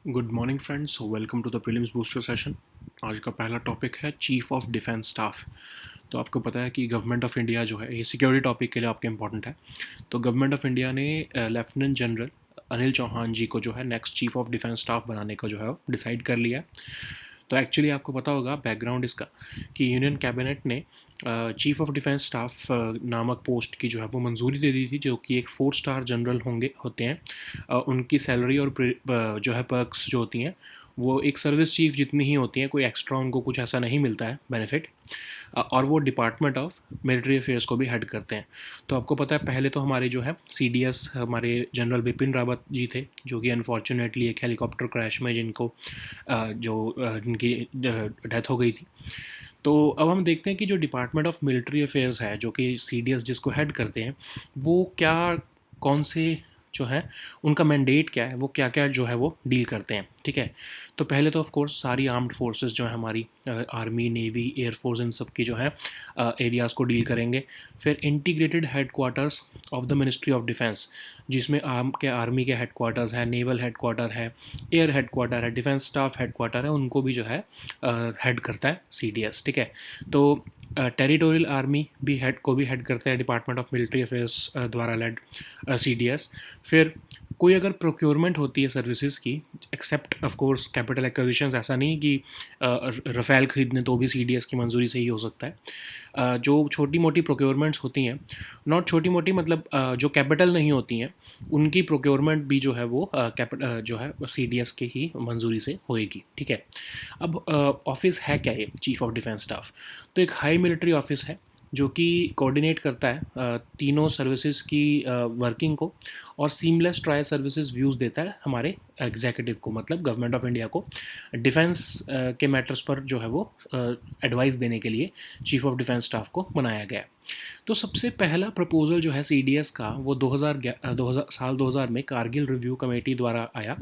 Good morning friends, welcome to the prelims booster session. आज का पहला टॉपिक है चीफ ऑफ डिफेंस स्टाफ। तो आपको पता है कि गवर्नमेंट ऑफ इंडिया जो है, ये सिक्योरिटी टॉपिक के लिए आपके इंपॉर्टेंट है। तो गवर्नमेंट ऑफ इंडिया ने लेफ्टिनेंट जनरल अनिल चौहान जी को जो है next chief of defence staff बनाने का जो है डिसाइड कर लिया है। तो एक्चुअली आपको पता होगा बैकग्राउंड इसका कि यूनियन कैबिनेट ने चीफ ऑफ डिफेंस स्टाफ नामक पोस्ट की जो है वो मंजूरी दे दी थी, जो कि एक 4 स्टार जनरल होते हैं। उनकी सैलरी और जो है पर्क्स जो होती हैं वो एक सर्विस चीफ जितनी ही होती हैं, कोई एक्स्ट्रा उनको कुछ ऐसा नहीं मिलता है बेनिफिट। और वो डिपार्टमेंट ऑफ मिलिट्री अफेयर्स को भी हेड करते हैं। तो आपको पता है पहले तो हमारे जो है CDS हमारे जनरल बिपिन रावत जी थे, जो कि अनफॉर्चुनेटली एक हेलीकॉप्टर क्रैश में जिनकी डेथ हो गई थी। तो अब हम देखते हैं कि जो डिपार्टमेंट ऑफ मिलिट्री अफेयर्स है, जो कि CDS जिसको हेड करते हैं, वो क्या कौन से जो है उनका मैंडेट क्या है, वो क्या क्या जो है वो डील करते हैं। ठीक है, तो पहले तो ऑफ कोर्स सारी आर्म्ड फोर्सेस जो है हमारी आर्मी, नेवी, एयरफोर्स, इन सब की जो है एरियाज़ को डील करेंगे। फिर integrated headquarters of the ministry of defence, जिसमें आर्मी के हेडक्वार्टर्स है, नेवल हेडक्वार्टर है, एयर हेडक्वार्टर है, डिफेंस स्टाफ हेडक्वार्टर है, उनको भी जो है हेड करता है CDS। ठीक है, तो टेरिटोरियल आर्मी भी हेड करते हैं डिपार्टमेंट ऑफ मिलिट्री अफेयर्स द्वारा लेड CDS। फिर कोई अगर प्रोक्योरमेंट होती है सर्विसेज की, except of course capital acquisitions, ऐसा नहीं कि रफ़ेल खरीदने तो भी CDS की मंजूरी से ही हो सकता है। जो छोटी मोटी प्रोक्योरमेंट्स होती हैं, नॉट छोटी मोटी मतलब जो कैपिटल नहीं होती हैं, उनकी प्रोक्योरमेंट भी जो है वो जो है CDS के ही मंजूरी से होएगी। ठीक है, अब ऑफिस है क्या ये चीफ ऑफ डिफेंस स्टाफ? तो एक हाई मिलिट्री ऑफिस है जो कि कोऑर्डिनेट करता है तीनों सर्विसेज की वर्किंग को, और सीमलेस ट्रायल सर्विसेज व्यूज़ देता है हमारे एग्जीक्यूटिव को, मतलब गवर्नमेंट ऑफ इंडिया को डिफेंस के मैटर्स पर जो है वो एडवाइस देने के लिए चीफ ऑफ डिफेंस स्टाफ को बनाया गया है। तो सबसे पहला प्रपोजल जो है CDS का, वो 2000 में कारगिल रिव्यू कमेटी द्वारा आया,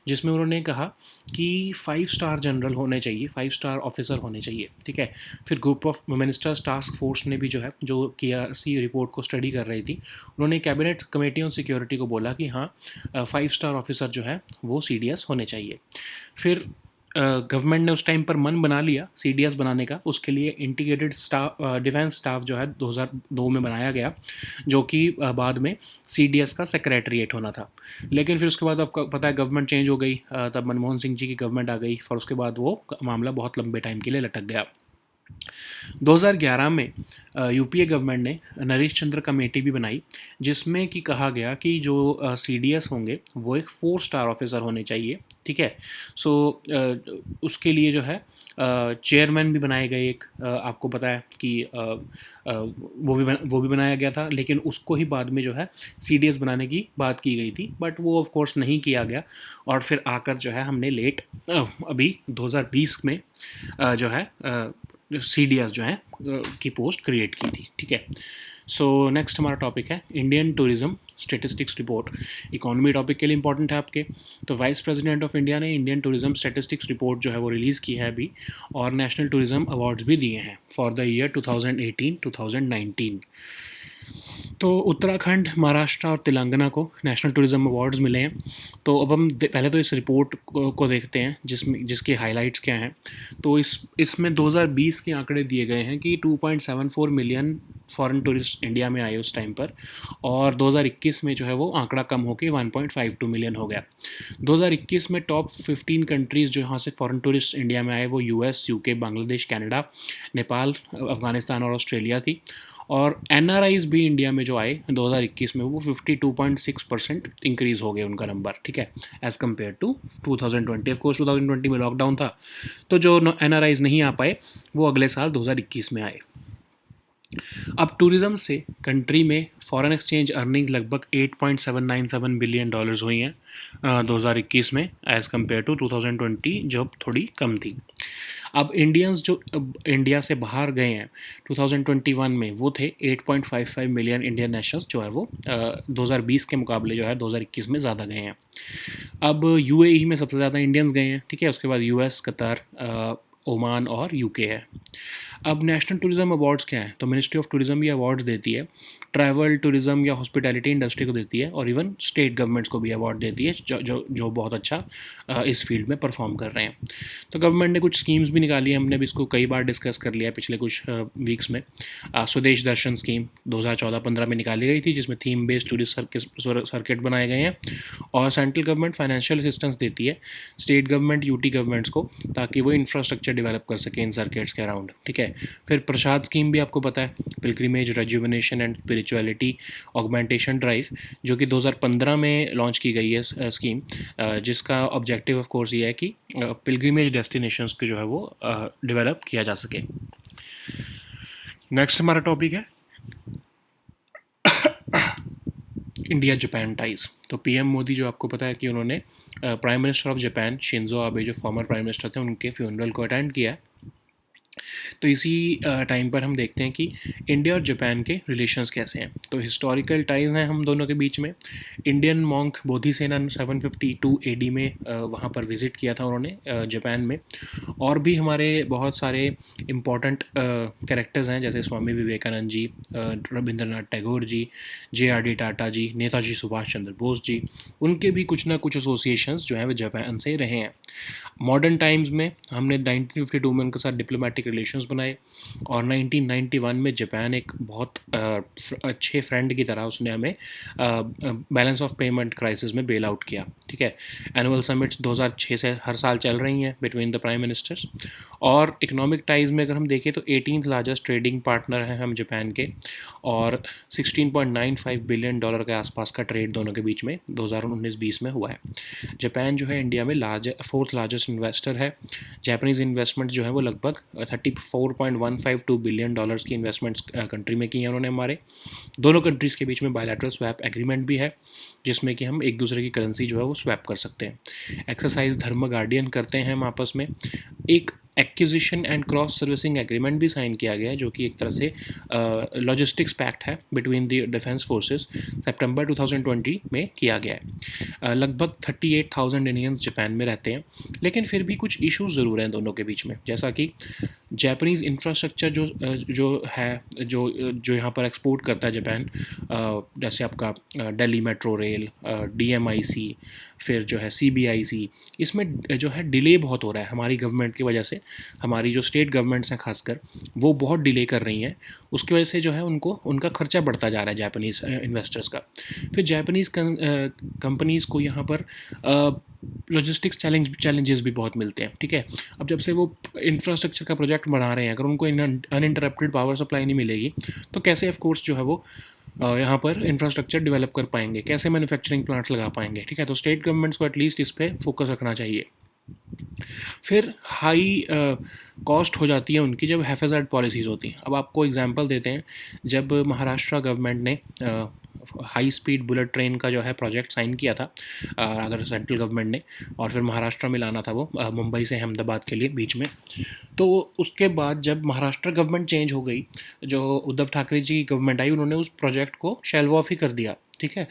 जिसमें उन्होंने कहा कि 5 स्टार जनरल होने चाहिए, 5 स्टार ऑफिसर होने चाहिए। ठीक है, फिर group of ministers task force ने भी जो है, जो KRC रिपोर्ट को स्टडी कर रही थी, उन्होंने कैबिनेट कमेटी ऑन सिक्योरिटी को बोला कि हाँ 5 स्टार ऑफिसर जो है वो CDS होने चाहिए। फिर गवर्नमेंट ने उस टाइम पर मन बना लिया CDS बनाने का। उसके लिए इंटीग्रेटेड स्टाफ डिफेंस स्टाफ जो है 2002 में बनाया गया, जो कि बाद में CDS का सेक्रेटरीट होना था। लेकिन फिर उसके बाद आपको पता है गवर्नमेंट चेंज हो गई, तब मनमोहन सिंह जी की गवर्नमेंट आ गई, और उसके बाद वो मामला बहुत लंबे टाइम के लिए लटक गया। 2011 में UPA गवर्नमेंट ने नरेश चंद्र कमेटी भी बनाई, जिसमें कि कहा गया कि जो CDS होंगे वो एक 4 स्टार ऑफिसर होने चाहिए। ठीक है, सो उसके लिए जो है चेयरमैन भी बनाए गए एक, आपको पता है कि वो भी बनाया गया था, लेकिन उसको ही बाद में जो है CDS बनाने की बात की गई थी, बट वो ऑफ कोर्स नहीं किया गया। और फिर आकर जो है हमने अभी 2020 में जो है CDS जो है की पोस्ट क्रिएट की थी। ठीक है, सो नेक्स्ट हमारा टॉपिक है Indian tourism statistics report. Economy topic के लिए इंपॉर्टेंट है आपके। तो वाइस प्रेसिडेंट ऑफ इंडिया ने इंडियन टूरिज्म स्टेटिस्टिक्स रिपोर्ट जो है वो रिलीज़ की है अभी, और नेशनल टूरिज्म अवार्ड्स भी दिए हैं फॉर द ईयर 2018-2019। तो उत्तराखंड, महाराष्ट्र और तेलंगाना को नेशनल टूरिज्म अवार्ड्स मिले हैं। तो अब हम पहले तो इस रिपोर्ट को देखते हैं, जिसके हाइलाइट्स क्या हैं। तो इसमें 2020 के आंकड़े दिए गए हैं कि 2.74 मिलियन फॉरेन टूरिस्ट इंडिया में आए उस टाइम पर, और 2021 में जो है वो आंकड़ा कम होकर 1.52 मिलियन हो गया। 2021 में टॉप 15 कंट्रीज़ जो यहाँ से फॉरेन टूरिस्ट इंडिया में आए वो US, UK, Bangladesh, Canada, Nepal, Afghanistan और ऑस्ट्रेलिया थी। और NRIs भी इंडिया में जो आए 2021 में, वो 52.6% इंक्रीज़ हो गए उनका नंबर। ठीक है, as compared to 2020। Of course 2020 में लॉकडाउन था, तो जो NRIs नहीं आ पाए वो अगले साल 2021 में आए। अब टूरिज़्म से कंट्री में फॉरेन एक्सचेंज अर्निंग लगभग $8.797 बिलियन हुई हैं 2021 में, एज़ कम्पेयर टू 2020 जब थोड़ी कम थी। अब इंडियंस जो इंडिया से बाहर गए हैं 2021 में, वो थे 8.55 मिलियन इंडियन नेशनल्स, जो है वो 2020 के मुकाबले जो है 2021 में ज़्यादा गए हैं। अब UAE में सबसे ज़्यादा इंडियंस गए हैं। ठीक है, उसके बाद US, कतर, ओमान और यूके है। अब नेशनल टूरिज्म अवार्ड्स क्या हैं? तो मिनिस्ट्री ऑफ टूरिज्म ये अवार्ड्स देती है, ट्रैवल टूरिज्म या हॉस्पिटैलिटी इंडस्ट्री को देती है, और इवन स्टेट गवर्नमेंट्स को भी अवार्ड देती है जो बहुत अच्छा इस फील्ड में परफॉर्म कर रहे हैं। तो गवर्नमेंट ने कुछ स्कीम्स भी निकाली है, हमने भी इसको कई बार डिस्कस कर लिया है पिछले कुछ वीक्स में। स्वदेश दर्शन स्कीम 2014-15 में निकाली गई थी, जिसमें थीम बेस्ड टूरिस्ट सर्किट बनाए गए हैं, और सेंट्रल गवर्नमेंट फाइनेंशियल असिस्टेंस देती है स्टेट गवर्नमेंट यूटी गवर्नमेंट्स को, ताकि वो इंफ्रास्ट्रक्चर डेवलप कर सकें इन सर्किट्स के अराउंड। ठीक है, फिर प्रसाद स्कीम भी आपको पता है, pilgrimage rejuvenation and spirituality augmentation drive, जो कि 2015 में लॉन्च की गई है स्कीम, जिसका ऑब्जेक्टिव ऑफ कोर्स ये है कि पिलग्रिमेज डेस्टिनेशंस को जो है वो डेवलप किया जा सके। नेक्स्ट हमारा टॉपिक है इंडिया जापान टाइज। तो पीएम मोदी, जो आपको पता है कि उन्होंने prime minister of Japan Shinzo Abe, जो फॉर्मर प्राइम मिनिस्टर थे, उनके फ्यूनरल को अटेंड किया। तो इसी टाइम पर हम देखते हैं कि इंडिया और जापान के रिलेशंस कैसे हैं। तो हिस्टोरिकल टाइज हैं हम दोनों के बीच में। इंडियन मॉन्क बोधिसेना 752 एडी में वहाँ पर विज़िट किया था उन्होंने जापान में। और भी हमारे बहुत सारे इम्पॉर्टेंट कैरेक्टर्स हैं, जैसे स्वामी विवेकानंद जी, रविंद्रनाथ टैगोर जी, JRD टाटा जी, नेताजी सुभाष चंद्र बोस जी, उनके भी कुछ ना कुछ एसोसिएशंस जो हैं वो जापान से रहे हैं। मॉडर्न टाइम्स में हमने 1952 में उनके साथ डिप्लोमेटिक रिलेशंस बनाए, और 1991 में जापान एक बहुत अच्छे फ्रेंड की तरह उसने हमें बैलेंस ऑफ पेमेंट क्राइसिस में बेल आउट किया। ठीक है, एनुअल समिट्स 2006 से हर साल चल रही हैं बिटवीन द प्राइम मिनिस्टर्स। और इकोनॉमिक टाइज में अगर हम देखें तो 18th लार्जेस्ट ट्रेडिंग पार्टनर हैं हम जापान के, और $16.95 बिलियन के आसपास का ट्रेड दोनों के बीच में 2019-20 में हुआ है। जापान जो है इंडिया में फोर्थ लार्जेस्ट इन्वेस्टर है। जापानीज़ इन्वेस्टमेंट जो है वो लगभग $34.152 बिलियन की इन्वेस्टमेंट्स कंट्री में की हैं उन्होंने हमारे। दोनों कंट्रीज़ के बीच में बायलैटरल स्वैप एग्रीमेंट भी है, जिसमें कि हम एक दूसरे की करेंसी जो है वो स्वैप कर सकते हैं। एक्सरसाइज धर्म गार्डियन करते हैं हम आपस में। एक acquisition and cross servicing agreement भी साइन किया गया है, जो कि एक तरह से लॉजिस्टिक्स पैक्ट है बिटवीन द डिफेंस फोर्सेस, सितंबर 2020 में किया गया है। लगभग 38,000 इंडियंस जापान में रहते हैं, लेकिन फिर भी कुछ इश्यूज ज़रूर हैं दोनों के बीच में, जैसा कि जापानीज़ इंफ्रास्ट्रक्चर जो यहाँ पर एक्सपोर्ट करता है जापान, जैसे आपका दिल्ली मेट्रो रेल, DMIC, फिर जो है CBIC, इसमें जो है डिले बहुत हो रहा है हमारी गवर्नमेंट की वजह से। हमारी जो स्टेट गवर्नमेंट्स हैं खासकर, वो बहुत डिले कर रही हैं, उसकी वजह से जो है उनका खर्चा बढ़ता जा रहा है जापानीज़ इन्वेस्टर्स का। फिर जापानीज़ कंपनीज़ को यहाँ पर लॉजिस्टिक्स चैलेंजेस भी बहुत मिलते हैं। ठीक है, अब जब से वो इंफ्रास्ट्रक्चर का प्रोजेक्ट बढ़ा रहे हैं, अगर उनको अनइंटरप्टेड पावर सप्लाई नहीं मिलेगी, तो कैसे ऑफ कोर्स जो है वो यहाँ पर इंफ्रास्ट्रक्चर डेवलप कर पाएंगे, कैसे मैन्युफैक्चरिंग प्लांट्स लगा पाएंगे। ठीक है, तो स्टेट गवर्नमेंट्स को एटलीस्ट इस पर फोकस रखना चाहिए। फिर हाई कॉस्ट हो जाती है उनकी जब हैफेज़र्ड पॉलिसीज़ होती हैं। अब आपको एग्जांपल देते हैं, जब महाराष्ट्र गवर्नमेंट ने हाई स्पीड बुलेट ट्रेन का जो है प्रोजेक्ट साइन किया था अगर सेंट्रल गवर्नमेंट ने, और फिर महाराष्ट्र में लाना था वो मुंबई से अहमदाबाद के लिए बीच में। तो उसके बाद जब महाराष्ट्र गवर्नमेंट चेंज हो गई, जो उद्धव ठाकरे जी की गवर्नमेंट आई, उन्होंने उस प्रोजेक्ट को शेल्व ऑफ ही कर दिया। ठीक है,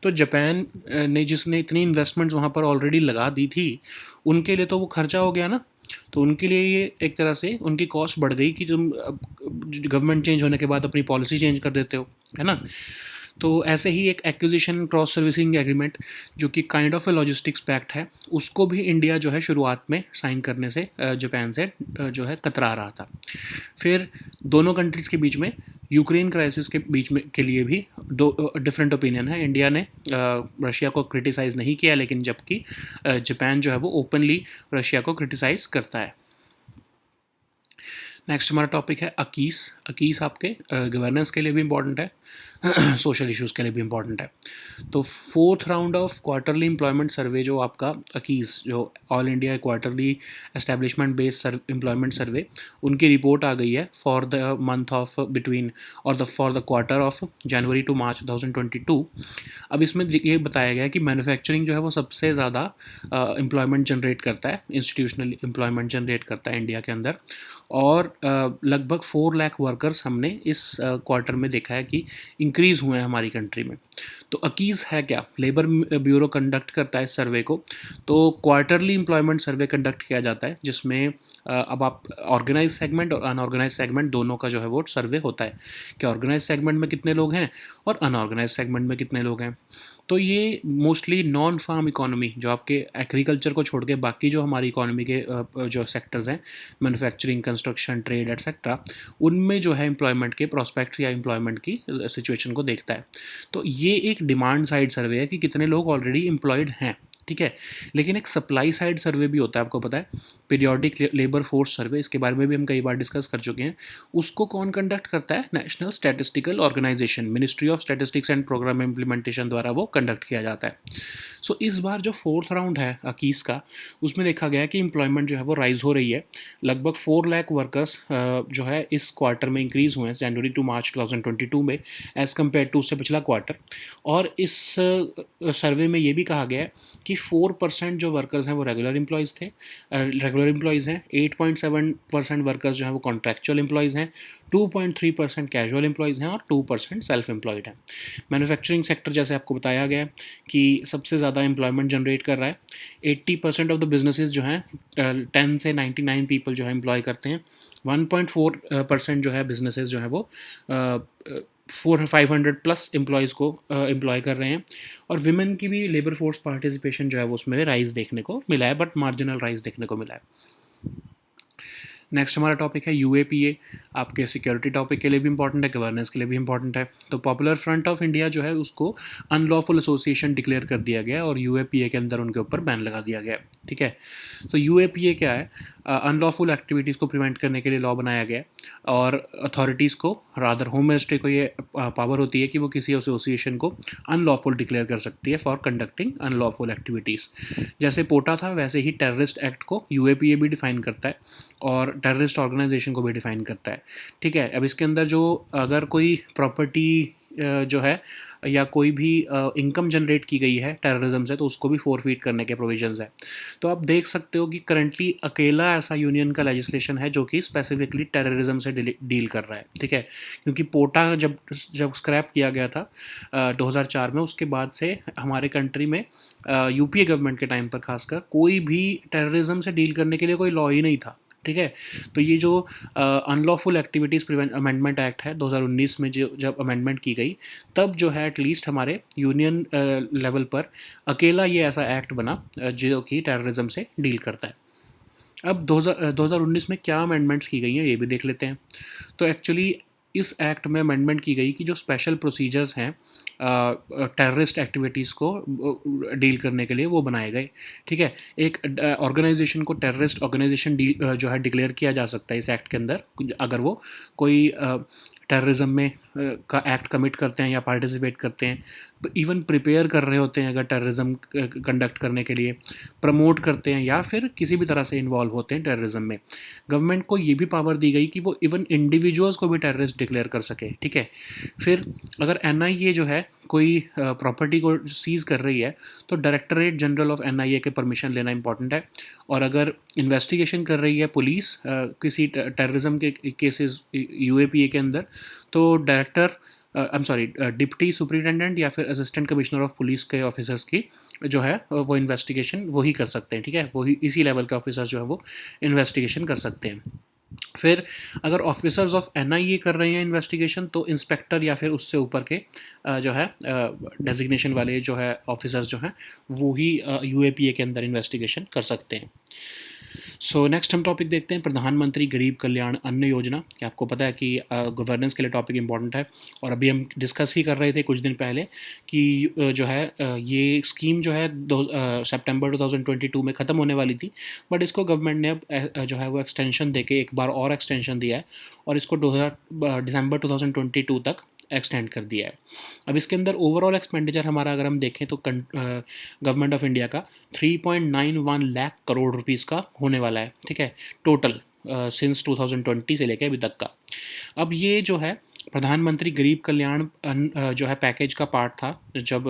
तो जापान ने जिसने इतनी इन्वेस्टमेंट्स वहाँ पर ऑलरेडी लगा दी थी, उनके लिए तो वो खर्चा हो गया ना, तो उनके लिए ये एक तरह से उनकी कॉस्ट बढ़ गई कि तुम गवर्नमेंट चेंज होने के बाद अपनी पॉलिसी चेंज कर देते हो, है ना। तो ऐसे ही एक एक्विजिशन क्रॉस सर्विसिंग एग्रीमेंट, जो कि kind of a logistics pact है, उसको भी इंडिया जो है शुरुआत में साइन करने से जापान से जो है कतरा रहा था। फिर दोनों कंट्रीज़ के बीच में यूक्रेन क्राइसिस के बीच में के लिए भी दो डिफरेंट ओपिनियन है। इंडिया ने रशिया को क्रिटिसाइज़ नहीं किया, लेकिन जबकि जापान जो है वो ओपनली रशिया को क्रिटिसाइज़ करता है। नेक्स्ट हमारा टॉपिक है अकीस आपके गवर्नेंस के लिए भी इम्पॉर्टेंट है, सोशल इश्यूज़ के लिए भी इम्पॉर्टेंट है। तो 4th round off quarterly employment survey जो आपका अकीस, जो all India quarterly establishment based employment survey, उनकी रिपोर्ट आ गई है for the month of between और for the quarter of January to March 2022। अब इसमें ये बताया गया है कि मैन्युफैक्चरिंग जो है वो सबसे ज़्यादा एम्प्लॉयमेंट जनरेट करता है, इंस्टीट्यूशनल एम्प्लॉयमेंट जनरेट करता है इंडिया के अंदर, और लगभग 4 लाख वर्कर्स हमने इस क्वार्टर में देखा है कि इंक्रीज़ हुए हैं हमारी कंट्री में। तो अकीज़ है क्या? लेबर ब्यूरो कंडक्ट करता है इस सर्वे को। तो क्वार्टरली एम्प्लॉयमेंट सर्वे कंडक्ट किया जाता है, जिसमें अब आप ऑर्गेनाइज सेगमेंट और अनऑर्गेनाइज सेगमेंट दोनों का जो है वो सर्वे होता है कि ऑर्गेनाइज सेगमेंट में कितने लोग हैं और अनऑर्गेनाइज सेगमेंट में कितने लोग हैं। तो ये मोस्टली नॉन फार्म इकोनॉमी, जो आपके एग्रीकल्चर को छोड़ के बाकी जो हमारी इकोनॉमी के जो सेक्टर्स हैं, मैन्युफैक्चरिंग, कंस्ट्रक्शन, ट्रेड एट्सेट्रा, उनमें जो है एम्प्लॉयमेंट के प्रोस्पेक्ट्स या एम्प्लॉयमेंट की सिचुएशन को देखता है। तो ये एक डिमांड साइड सर्वे है कि कितने लोग ऑलरेडी एम्प्लॉयड हैं, ठीक है। लेकिन एक सप्लाई साइड सर्वे भी होता है, आपको पता है, पीरियोडिक लेबर फोर्स सर्वे, इसके बारे में भी हम कई बार डिस्कस कर चुके हैं। उसको कौन कंडक्ट करता है? National statistical organisation, ministry of statistics and programme implementation द्वारा वो कंडक्ट किया जाता है। सो इस बार जो फोर्थ राउंड है 21 का, उसमें देखा गया कि एम्प्लॉयमेंट जो है वो राइज हो रही है। लगभग 4 लाख वर्कर्स जो है इस क्वार्टर में इंक्रीज हुए हैं, जनवरी टू मार्च 2022 में, एज़ कम्पेयर टू उससे पिछला क्वार्टर। और इस सर्वे में ये भी कहा गया है कि 4% जो वर्कर्स हैं वो रेगुलर एम्प्लॉयज़ थे, रेगुलर एम्प्लॉयज़ हैं, 8.7% वर्कर्स जो हैं वो कॉन्ट्रैक्चुअल एम्प्लॉयज़ हैं, 2.3% कैजुअल एम्प्लॉयज़ हैं और 2% सेल्फ एम्प्लॉयड हैं। मैन्युफैक्चरिंग सेक्टर, जैसे आपको बताया गया है कि सबसे ज़्यादा एम्प्लॉयमेंट जनरेट कर रहा है। 80% ऑफ द बिजनेसेस जो हैं 10 से 99 पीपल जो है एम्प्लॉय करते हैं। 1.4% जो है बिजनेसेस जो है वो 500 प्लस एम्प्लॉयज़ को एम्प्लॉय कर रहे हैं। और विमेन की भी लेबर फोर्स पार्टिसिपेशन जो है वो उसमें राइज देखने को मिला है, बट मार्जिनल राइज देखने को मिला है। नेक्स्ट हमारा टॉपिक है यूएपीए। आपके सिक्योरिटी टॉपिक के लिए भी इंपॉर्टेंट है, गवर्नेंस के लिए भी इंपॉर्टेंट है। तो पॉपुलर फ्रंट ऑफ इंडिया जो है उसको अनलॉफुल एसोसिएशन डिक्लेयर कर दिया गया और यूएपीए के अंदर उनके ऊपर बैन लगा दिया गया, ठीक है। तो यूएपीए क्या है? अनलॉफुल एक्टिविटीज़ को प्रिवेंट करने के लिए लॉ बनाया गया है। और अथॉरिटीज़ को, रादर होम मिनिस्ट्री को ये पावर होती है कि वो किसी एसोसिएशन को अनलॉफुल डिक्लेयर कर सकती है फॉर कंडक्टिंग अनलॉफुल एक्टिविटीज़। जैसे पोटा था, वैसे ही टेररिस्ट एक्ट को यूएपीए भी डिफाइन करता है और टेररिस्ट ऑर्गेनाइजेशन को भी डिफाइन करता है, ठीक है। अब इसके अंदर जो अगर कोई प्रॉपर्टी जो है या कोई भी इनकम जनरेट की गई है टेररिज्म से, तो उसको भी फोरफीट करने के प्रोविजंस है। तो आप देख सकते हो कि करंटली अकेला ऐसा यूनियन का लेजिस्लेशन है जो कि स्पेसिफिकली टेररिज्म से डील कर रहा है, ठीक है। क्योंकि पोटा जब स्क्रैप किया गया था 2004 में, उसके बाद से हमारे कंट्री में यूपीए गवर्नमेंट के टाइम पर खासकर कोई भी टेररिज्म से डील करने के लिए कोई लॉ ही नहीं था, ठीक है। तो ये जो unlawful activities prevent amendment act है 2019 में, जो जब अमेंडमेंट की गई, तब जो है एटलीस्ट हमारे यूनियन लेवल पर अकेला ये ऐसा एक्ट बना जो कि टेररिज्म से डील करता है। अब 2019 में क्या अमेंडमेंट्स की गई हैं ये भी देख लेते हैं। तो एक्चुअली इस एक्ट में अमेंडमेंट की गई कि जो स्पेशल प्रोसीजर्स हैं टेररिस्ट एक्टिविटीज़ को डील करने के लिए, वो बनाए गए, ठीक है। एक ऑर्गेनाइजेशन को टेररिस्ट ऑर्गेनाइजेशन जो है डिक्लेयर किया जा सकता है इस एक्ट के अंदर, अगर वो कोई टेररिज्म में का एक्ट कमिट करते हैं या पार्टिसिपेट करते हैं, इवन प्रिपेयर कर रहे होते हैं अगर टेररिज्म कंडक्ट करने के लिए, प्रमोट करते हैं या फिर किसी भी तरह से इन्वॉल्व होते हैं टेररिज्म में। गवर्नमेंट को ये भी पावर दी गई कि वो इवन इंडिविजुअल्स को भी टेररिस्ट डिक्लेयर कर सके, ठीक है। फिर अगर एनआईए जो है कोई प्रॉपर्टी को सीज़ कर रही है, तो डायरेक्टरेट जनरल ऑफ एनआईए के परमिशन लेना इंपॉर्टेंट है। और अगर इन्वेस्टिगेशन कर रही है पुलिस किसी टेररिज्म के केसेस यूएपीए के अंदर, तो डिप्टी सुपरिटेंडेंट या फिर असिस्टेंट कमिश्नर ऑफ पुलिस के ऑफिसर्स की जो है वो इन्वेस्टिगेशन वही कर सकते हैं, ठीक है। वही इसी लेवल के ऑफिसर्स जो है वो इन्वेस्टिगेशन कर सकते हैं। फिर अगर ऑफिसर्स ऑफ एनआईए कर रहे हैं इन्वेस्टिगेशन, तो इंस्पेक्टर या फिर उससे ऊपर के जो है डेजिग्नेशन वाले जो है ऑफिसर्स जो हैं, वो ही यूएपीए के अंदर इन्वेस्टिगेशन कर सकते हैं। सो नेक्स्ट हम टॉपिक देखते हैं, प्रधानमंत्री गरीब कल्याण अन्न योजना। कि आपको पता है कि गवर्नेंस के लिए टॉपिक इंपॉर्टेंट है, और अभी हम डिस्कस ही कर रहे थे कुछ दिन पहले कि जो है ये स्कीम जो है सितंबर 2022 में ख़त्म होने वाली थी, बट इसको गवर्नमेंट ने अब जो है वो एक्सटेंशन देके एक बार और एक्सटेंशन दिया है और इसको दिसंबर 2022 तक एक्सटेंड कर दिया है। अब इसके अंदर ओवरऑल एक्सपेंडिचर हमारा अगर हम देखें तो गवर्नमेंट ऑफ इंडिया का 3.91 लाख करोड़ रुपीस का होने वाला है, ठीक है, टोटल सिंस 2020 से लेकर अभी तक का। अब ये जो है प्रधानमंत्री गरीब कल्याण जो है पैकेज का पार्ट था, जब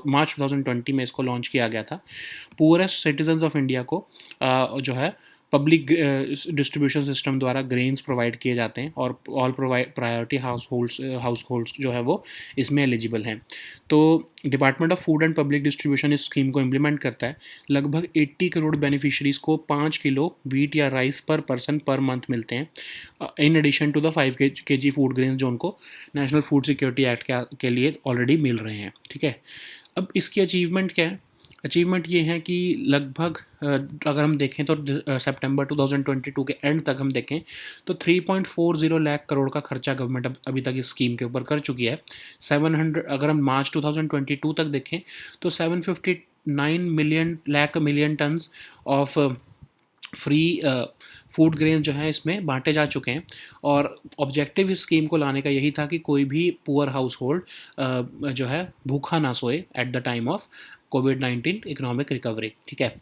मार्च 2020 में इसको लॉन्च किया गया था। पुअरेस्ट सिटीजन्स ऑफ इंडिया को जो है पब्लिक डिस्ट्रीब्यूशन सिस्टम द्वारा ग्रेन्स प्रोवाइड किए जाते हैं और ऑल प्रायोरिटी हाउस होल्ड्स जो है वो इसमें एलिजिबल हैं। तो department of food and public distribution इस स्कीम को इम्प्लीमेंट करता है। लगभग 80 करोड़ बेनिफिशरीज को 5 किलो वीट या rice per person per month मिलते हैं, in addition to the 5 kg food grains जो उनको नेशनल फूड सिक्योरिटी एक्ट के लिए ऑलरेडी मिल रहे हैं। ठीक है, अब इसकी अचीवमेंट क्या है? अचीवमेंट ये है कि लगभग अगर हम देखें तो सितंबर 2022 के एंड तक हम देखें तो 3.40 लाख करोड़ का खर्चा गवर्नमेंट अभी तक इस स्कीम के ऊपर कर चुकी है। 700 अगर हम मार्च 2022 तक देखें तो 759 million tons of free food grain जो है इसमें बांटे जा चुके हैं। और ऑब्जेक्टिव इस स्कीम को लाने का यही था कि कोई भी पुअर हाउस होल्ड जो है भूखा ना सोए at the time of covid economic recovery. ठीक है,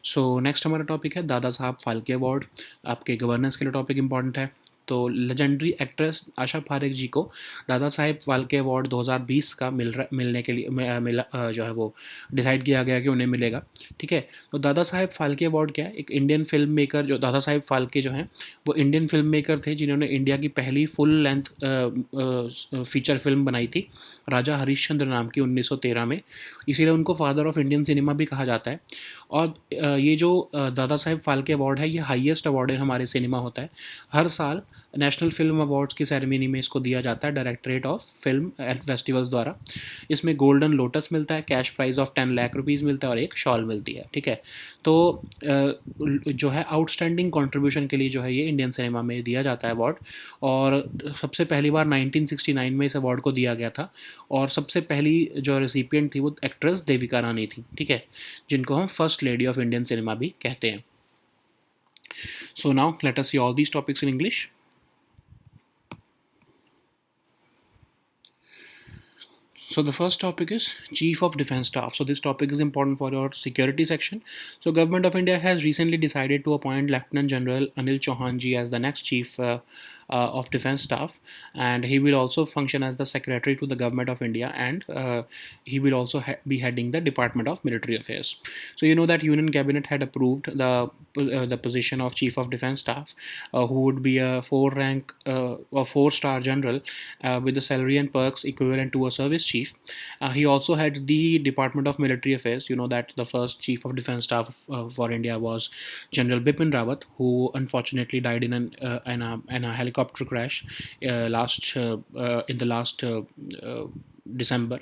सो नेक्स्ट हमारा टॉपिक है दादा साहब फाल्के अवार्ड। आपके गवर्नेंस के लिए टॉपिक इंपॉर्टेंट है। तो लेजेंडरी एक्ट्रेस आशा पारेख जी को दादा साहेब फाल्के अवार्ड 2020 का मिलने के लिए जो है वो डिसाइड किया गया कि उन्हें मिलेगा। ठीक है, तो दादा साहेब फाल्के अवार्ड क्या है? एक इंडियन फिल्म मेकर, जो दादा साहेब फाल्के जो हैं वो इंडियन फिल्म मेकर थे जिन्होंने इंडिया की पहली फुल लेंथ फीचर फिल्म बनाई थी राजा हरिश्चंद्र नाम की 1913 में। इसीलिए उनको फादर ऑफ इंडियन सिनेमा भी कहा जाता है। और ये जो दादा साहेब फाल्के अवार्ड है ये हाईएस्ट अवार्ड है हमारे सिनेमा होता है। हर साल नेशनल फिल्म अवार्ड्स की सेरेमनी में इसको दिया जाता है directorate of film and festivals द्वारा। इसमें गोल्डन लोटस मिलता है, cash prize of 10 lakh rupees मिलता है और एक शॉल मिलती है। ठीक है, तो जो है आउटस्टैंडिंग कंट्रीब्यूशन के लिए जो है ये इंडियन सिनेमा में दिया जाता है अवार्ड। और सबसे पहली बार 1969 में इस अवार्ड को दिया गया था और सबसे पहली जो रेसिपिएंट थी वो एक्ट्रेस देविका रानी थी। ठीक है, जिनको हम first lady of Indian cinema भी कहते हैं। So now let us see all these topics in English. So the first topic is Chief of Defence Staff. So this topic is important for your security section. So Government of India has recently decided to appoint Lieutenant General Anil Chauhan ji as the next Chief of Defence Staff, and he will also function as the Secretary to the Government of India, and he will also be heading the Department of Military Affairs. So you know that Union Cabinet had approved the position of Chief of Defence Staff, who would be a 4-star general with the salary and perks equivalent to a service chief. He also heads the Department of Military Affairs. You know that the first Chief of Defence Staff for India was General Bipin Rawat, who unfortunately died in a helicopter crash in the last December.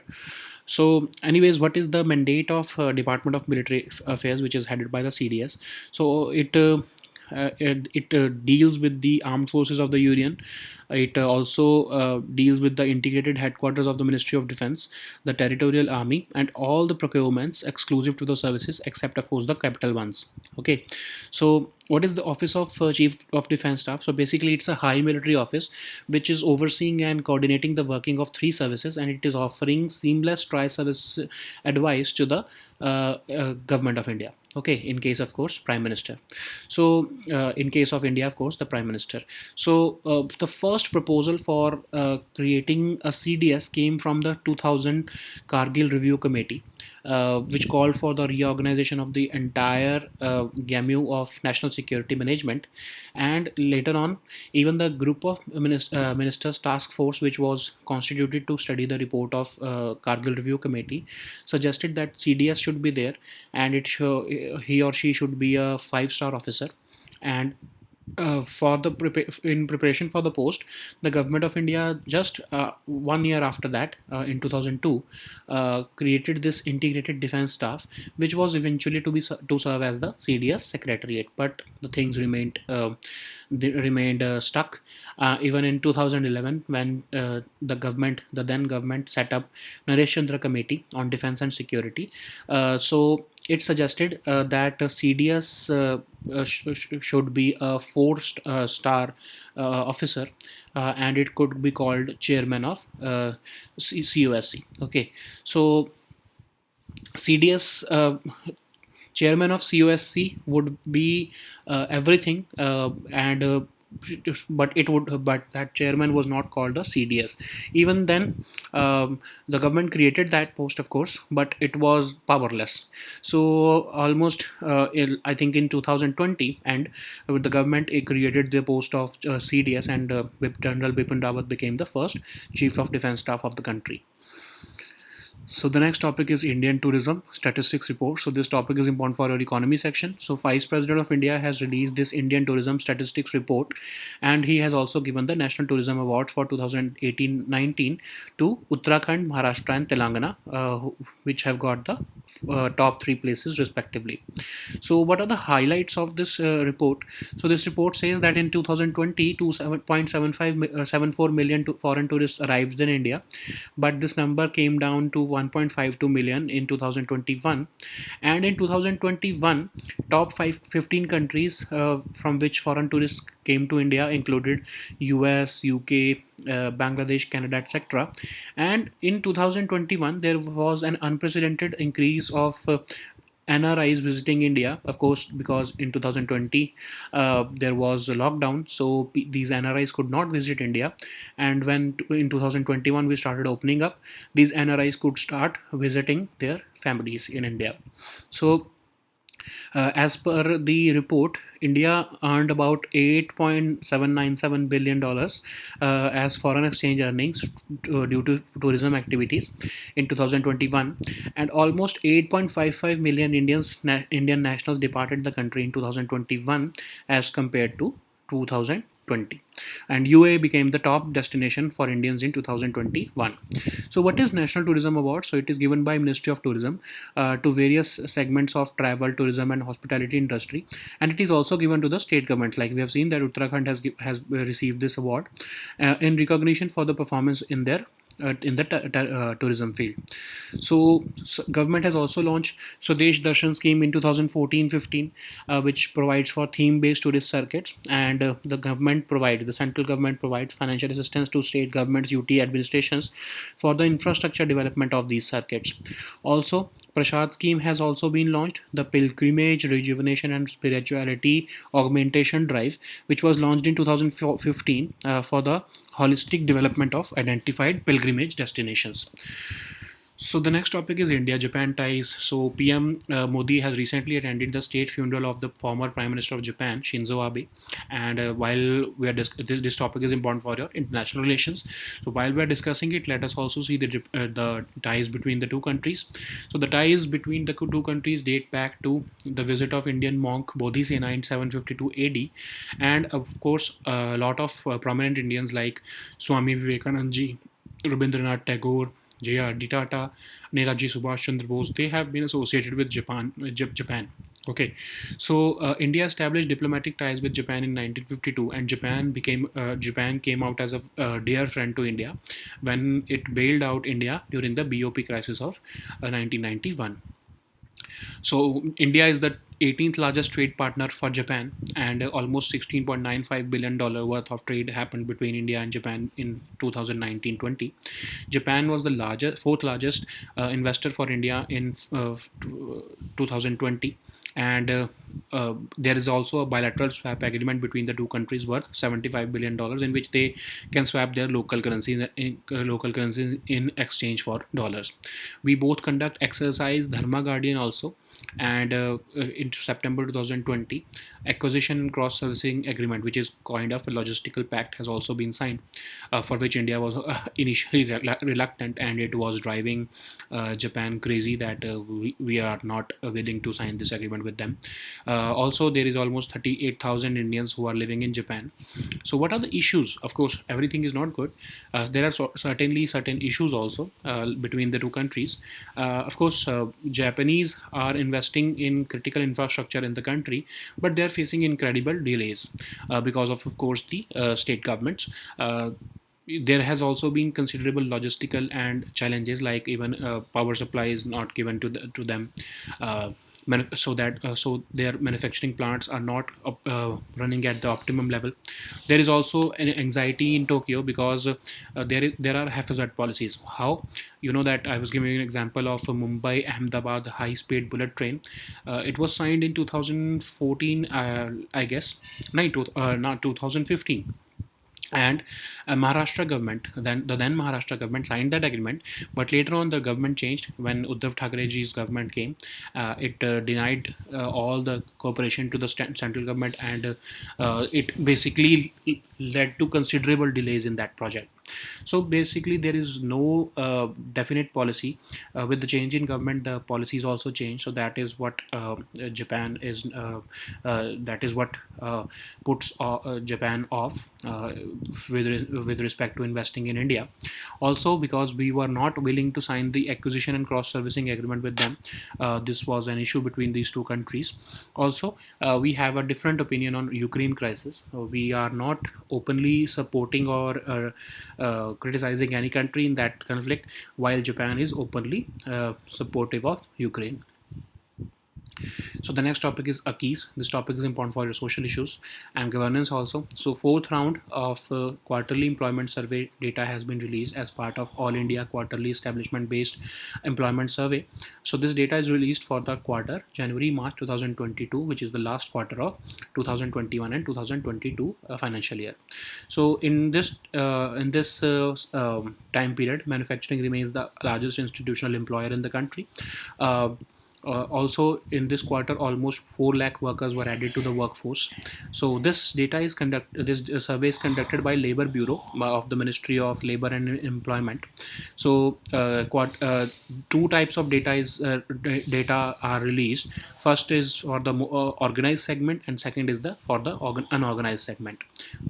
So anyways, what is the mandate of Department of Military Affairs, which is headed by the CDS? So it deals with the armed forces of the Union. It also deals with the integrated headquarters of the Ministry of Defence, the Territorial Army, and all the procurements exclusive to the services except of course the capital ones. Okay, so what is the office of Chief of Defence Staff? So basically it's a high military office which is overseeing and coordinating the working of 3 services, and it is offering seamless tri-service advice to the government of India. Okay, in case of course Prime Minister. So in case of India, of course, the Prime Minister. So the first proposal for creating a CDS came from the 2000 Kargil Review Committee, which called for the reorganization of the entire gamut of national security management. And later on, even the group of ministers task force, which was constituted to study the report of Kargil Review Committee, suggested that CDS should be there, and he or she should be a 5-star officer. And in preparation for the post, the government of India just 1 year after that, in 2002, created this integrated defense staff, which was eventually to serve as the CDS secretariat. But the things remained stuck. Even in 2011, when the then government set up Naresh Chandra Committee on Defense and Security, so it suggested that CDS should be a 4-star officer, and it could be called chairman of COSC. Okay, so CDS chairman of COSC would be everything, and but that chairman was not called the CDS. Even then, the government created that post, of course, but it was powerless. So almost, I think in 2020, and with the government, it created the post of CDS, and General Bipin Rawat became the first chief of defense staff of the country. So the next topic is Indian tourism statistics report. So this topic is important for our economy section. So Vice President of India has released this Indian tourism statistics report, and he has also given the National Tourism Awards for 2018-19 to Uttarakhand, Maharashtra, and Telangana, which have got the top three places respectively. So what are the highlights of this report? So this report says that in 2020, 7.74 million foreign tourists arrived in India, but this number came down to 1.52 million in 2021. And in 2021, top 15 countries from which foreign tourists came to India included US, UK, Bangladesh, Canada, etc. And in 2021, there was an unprecedented increase of NRIs visiting India, of course, because in 2020 there was a lockdown, so these NRIs could not visit India. And when in 2021 we started opening up, these NRIs could start visiting their families in India. So as per the report, India earned about $8.797 billion as foreign exchange earnings due to tourism activities in 2021, and almost 8.55 million Indian nationals departed the country in 2021 as compared to 2020, and UAE became the top destination for Indians in 2021. So what is National Tourism Award? So it is given by Ministry of Tourism to various segments of travel, tourism, and hospitality industry, and it is also given to the state governments. Like we have seen that Uttarakhand has received this award in recognition for the performance in their in the tourism field. So government has also launched Swadesh Darshan scheme in 2014-15, which provides for theme-based tourist circuits, and the central government provides financial assistance to state governments, UT administrations for the infrastructure development of these circuits. Also, Prashad scheme has also been launched, the Pilgrimage Rejuvenation and Spirituality Augmentation Drive, which was launched in 2015 for the holistic development of identified pilgrimage destinations. So the next topic is India-Japan ties. So PM Modi has recently attended the state funeral of the former Prime Minister of Japan, Shinzo Abe. And while we are this topic is important for your international relations. So while we are discussing it, let us also see the ties between the two countries. So the ties between the two countries date back to the visit of Indian monk Bodhisena in 752 AD, and of course a lot of prominent Indians like Swami Vivekanand ji, Rabindranath Tagore, J.R.D. Tata, Netaji Subhash Chandra Bose, they have been associated with Japan. Okay, so India established diplomatic ties with Japan in 1952, and Japan came out as a dear friend to India when it bailed out India during the BOP crisis of 1991. So India is the 18th largest trade partner for Japan, and almost $16.95 billion worth of trade happened between India and Japan in 2019-20. Japan was the fourth largest investor for India in 2020, and there is also a bilateral swap agreement between the two countries worth $75 billion, in which they can swap their local currencies in exchange for dollars. We both conduct exercise Dharma Guardian also, and in September 2020, acquisition and cross-servicing agreement, which is kind of a logistical pact, has also been signed, for which India was initially reluctant, and it was driving Japan crazy that we are not willing to sign this agreement with them. Also, there is almost 38,000 Indians who are living in Japan. So what are the issues? Of course, everything is not good. There are certainly certain issues also between the two countries. Of course, Japanese are investing in critical infrastructure in the country, but they are facing incredible delays because of course, the state governments. There has also been considerable logistical and challenges, like even power supply is not given to them. so their manufacturing plants are not running at the optimum level. There is also an anxiety in Tokyo because there are haphazard policies. How? You know that I was giving an example of a Mumbai Ahmedabad high speed bullet train. It was signed in 2014, I guess. Not 2015. And Maharashtra government, then Maharashtra government signed that agreement, but later on the government changed when Uddhav Thackerayji's government came. It denied all the cooperation to the central government, and it basically led to considerable delays in that project. So basically, there is no definite policy. With the change in government, the policies also change. So that is what Japan is. That is what puts Japan off with respect to investing in India. Also, because we were not willing to sign the acquisition and cross servicing agreement with them, this was an issue between these two countries. Also, we have a different opinion on Ukraine crisis. We are not openly supporting or criticizing any country in that conflict, while Japan is openly supportive of Ukraine. So the next topic is AKIS. This topic is important for your social issues and governance also. So fourth round of quarterly employment survey data has been released as part of All India Quarterly Establishment Based Employment Survey. So this data is released for the quarter January-March 2022, which is the last quarter of 2021 and 2022 financial year. So in this time period, manufacturing remains the largest institutional employer in the country. Also, in this quarter, almost 4 lakh workers were added to the workforce. So this data is this survey is conducted by Labor Bureau of the Ministry of Labor and Employment. So two types of data are released. First is for the organized segment, and second is for the unorganized segment.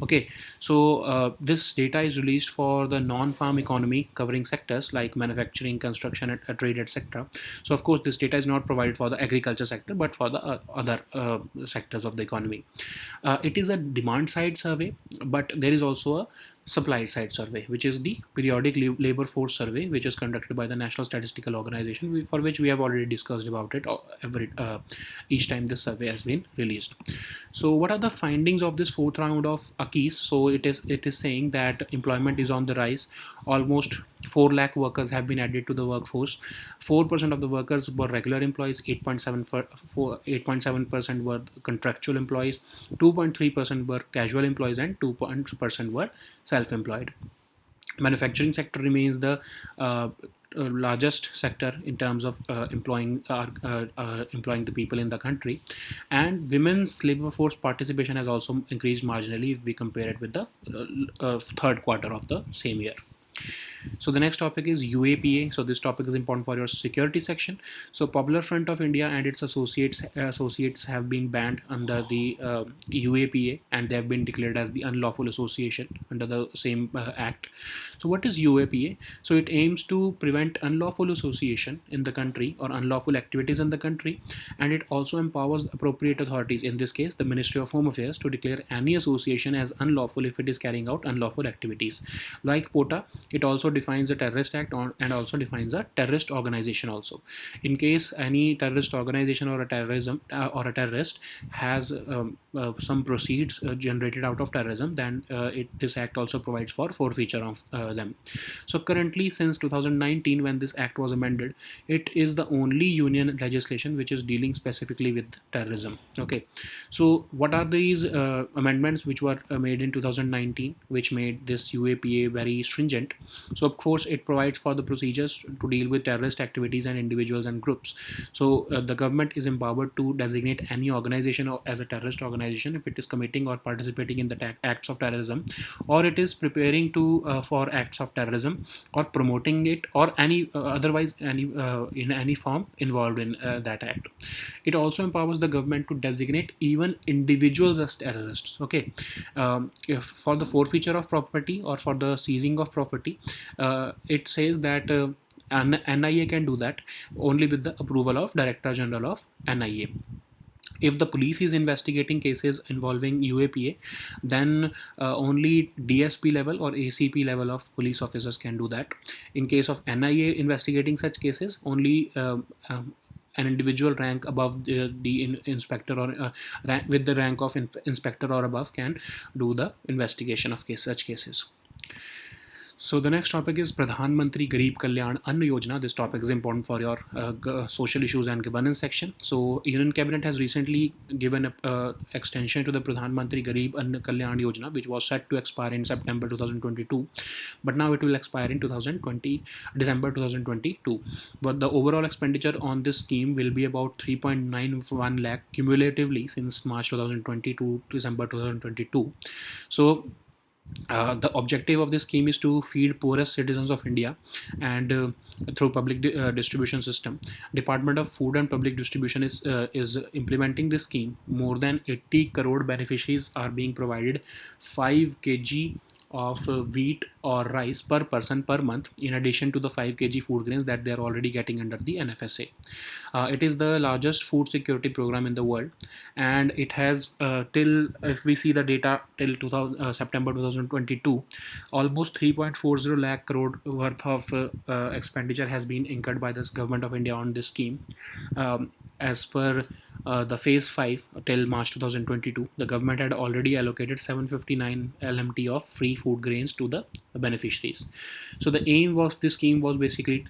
Okay, so this data is released for the non-farm economy covering sectors like manufacturing, construction, and trade, etc. So of course, this data is not provided for the agriculture sector, but for the other sectors of the economy. It is a demand side survey, but there is also a supply side survey, which is the periodic labor force survey, which is conducted by the National Statistical Organization, for which we have already discussed about it each time this survey has been released. So what are the findings of this fourth round of AKIS? So it is saying that employment is on the rise. Almost 4 lakh workers have been added to the workforce. 4% of the workers were regular employees, 8.7% were contractual employees, 2.3% were casual employees, and 2% were self-employed. Manufacturing sector remains the largest sector in terms of employing the people in the country, and women's labor force participation has also increased marginally if we compare it with the third quarter of the same year. So the next topic is UAPA. So this topic is important for your security section. So Popular Front of India and its associates have been banned under the UAPA, and they have been declared as the unlawful association under the same act. So what is UAPA? So it aims to prevent unlawful association in the country or unlawful activities in the country, and it also empowers appropriate authorities, in this case the Ministry of Home Affairs, to declare any association as unlawful if it is carrying out unlawful activities. Like POTA, it also defines a terrorist act and also defines a terrorist organization also. In case any terrorist organization or a terrorist has some proceeds generated out of terrorism, then this act also provides for forfeiture of them. So currently, since 2019, when this act was amended, it is the only union legislation which is dealing specifically with terrorism. Okay, so what are these amendments which were made in 2019, which made this UAPA very stringent? So of course, it provides for the procedures to deal with terrorist activities and individuals and groups. So the government is empowered to designate any organization as a terrorist organization if it is committing or participating in the acts of terrorism, or it is preparing to for acts of terrorism, or promoting it, or any otherwise in any form involved in that act. It also empowers the government to designate even individuals as terrorists. Okay, if for the forfeiture of property or for the seizing of property, it says that NIA can do that only with the approval of Director General of NIA. If the police is investigating cases involving UAPA, then only DSP level or ACP level of police officers can do that. In case of NIA investigating such cases, only an individual rank above the inspector or with the rank of inspector or above can do the investigation of such cases. So the next topic is Pradhan Mantri Garib Kalyan Anna Yojana. This topic is important for your social issues and governance section. So Union Cabinet has recently given a extension to the Pradhan Mantri Garib Anna Kalyan Yojana, which was set to expire in September 2022, but now it will expire in December 2022. But the overall expenditure on this scheme will be about 3.91 lakh cumulatively since March 2020 to December 2022. So the objective of this scheme is to feed poorest citizens of India, and through public distribution system. Department of Food and Public Distribution is implementing this scheme. More than 80 crore beneficiaries are being provided 5 kg of wheat or rice per person per month, in addition to the 5 kg food grains that they are already getting under the NFSA. It is the largest food security program in the world, and it has till, if we see the data till September 2022, almost 3.40 lakh crore worth of expenditure has been incurred by this government of India on this scheme. As per the phase 5 till March 2022, the government had already allocated 759 LMT of free food grains to the beneficiaries. So the aim of this scheme was basically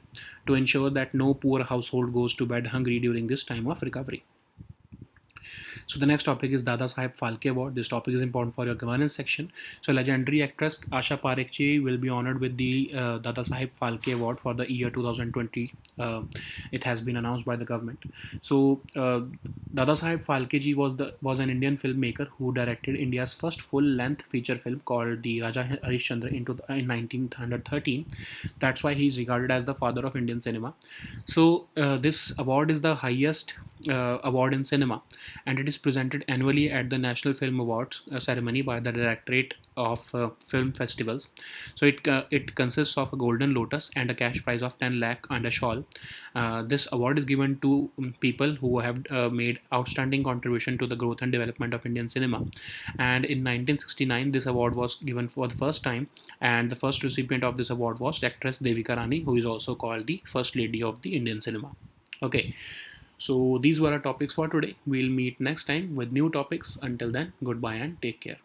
to ensure that no poor household goes to bed hungry during this time of recovery. So the next topic is Dada Saheb Phalke Award. This topic is important for your governance section. So legendary actress Asha Parekh will be honored with the Dada Saheb Phalke Award for the year 2020. It has been announced by the government. So Dada Saheb Phalke was an Indian filmmaker who directed India's first full-length feature film called The Raja Harishchandra in 1913. That's why he is regarded as the father of Indian cinema. So this award is the highest award in cinema, and it is presented annually at the National Film Awards ceremony by the Directorate of Film Festivals. So it consists of a golden lotus and a cash prize of 10 lakh and a shawl. This award is given to people who have made outstanding contribution to the growth and development of Indian cinema. And in 1969, this award was given for the first time, and the first recipient of this award was actress Devika Rani, who is also called the First Lady of the Indian cinema. Okay. So these were our topics for today. We'll meet next time with new topics. Until then, goodbye and take care.